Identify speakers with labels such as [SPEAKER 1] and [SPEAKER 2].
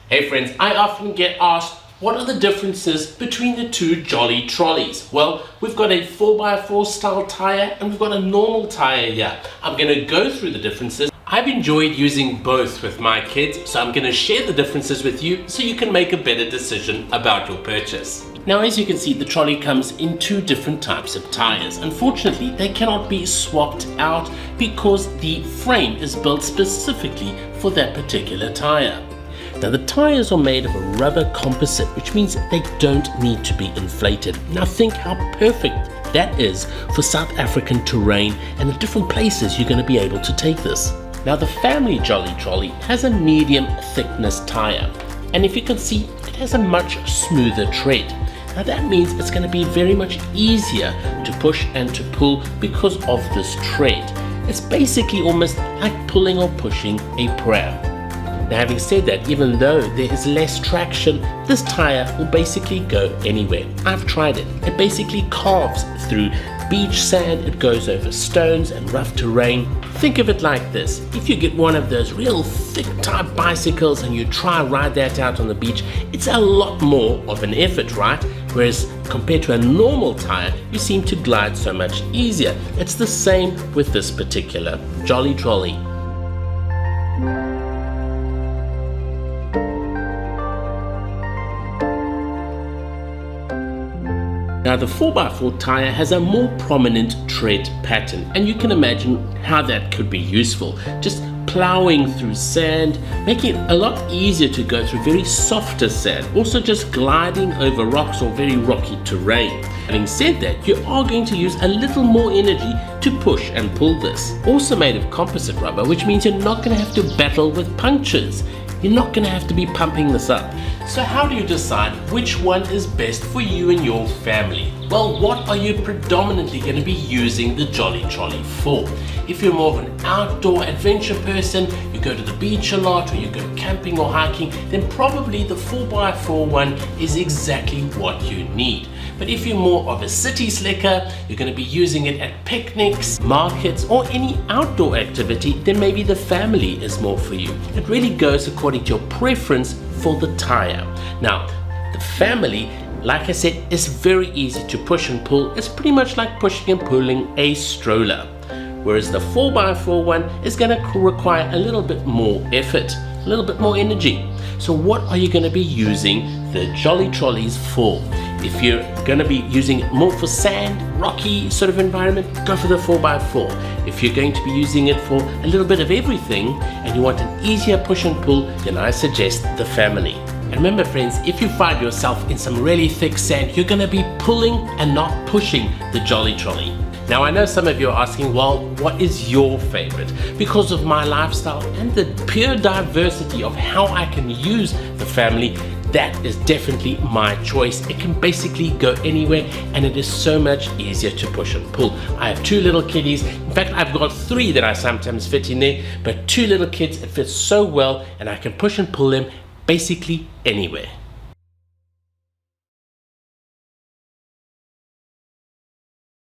[SPEAKER 1] Hey friends, I often get asked, what are the differences between the two Jolly Trolleys? Well, we've got a 4x4 style tire and we've got a normal tire here. I'm going to go through the differences. I've enjoyed using both with my kids, so I'm going to share the differences with you so you can make a better decision about your purchase. Now, as you can see, the trolley comes in two different types of tires. Unfortunately, they cannot be swapped out because the frame is built specifically for that particular tire. Now, the tires are made of a rubber composite, which means they don't need to be inflated. Now think how perfect that is for South African terrain and the different places you're going to be able to take this. Now, the family Jolly Trolley has a medium thickness tire, and if you can see, it has a much smoother tread. Now that means it's going to be very much easier to push and to pull because of this tread. It's basically almost like pulling or pushing a pram. Now, having said that, even though there is less traction, this tire will basically go anywhere. I've tried it. It basically carves through beach sand, it goes over stones and rough terrain. Think of it like this. If you get one of those real thick type bicycles and you try ride that out on the beach, it's a lot more of an effort, right? Whereas compared to a normal tire, you seem to glide so much easier. It's the same with this particular Jolly Trolley. Now, the 4x4 tire has a more prominent tread pattern, and you can imagine how that could be useful. Just plowing through sand, making it a lot easier to go through very softer sand. Also just gliding over rocks or very rocky terrain. Having said that, you are going to use a little more energy to push and pull this. Also made of composite rubber, which means you're not going to have to battle with punctures. You're not going to have to be pumping this up. So how do you decide which one is best for you and your family? Well, what are you predominantly going to be using the Jolly Trolley for? If you're more of an outdoor adventure person, you go to the beach a lot, or you go camping or hiking, then probably the 4x4 one is exactly what you need. But if you're more of a city slicker, you're going to be using it at picnics, markets, or any outdoor activity, then maybe the family is more for you. It really goes according to your preference for the tire. Now, the family, like I said, is very easy to push and pull. It's pretty much like pushing and pulling a stroller. Whereas the 4x4 one is going to require a little bit more effort, a little bit more energy. So what are you going to be using the Jolly Trolleys for? If you're going to be using it more for sand, rocky sort of environment, go for the 4x4. If you're going to be using it for a little bit of everything and you want an easier push and pull, then I suggest the family. And remember friends, if you find yourself in some really thick sand, you're going to be pulling and not pushing the Jolly Trolley. Now, I know some of you are asking, well, what is your favorite? Because of my lifestyle and the pure diversity of how I can use the family, that is definitely my choice. It can basically go anywhere and it is so much easier to push and pull. I have two little kiddies. In fact, I've got three that I sometimes fit in there, but two little kids, it fits so well and I can push and pull them basically anywhere.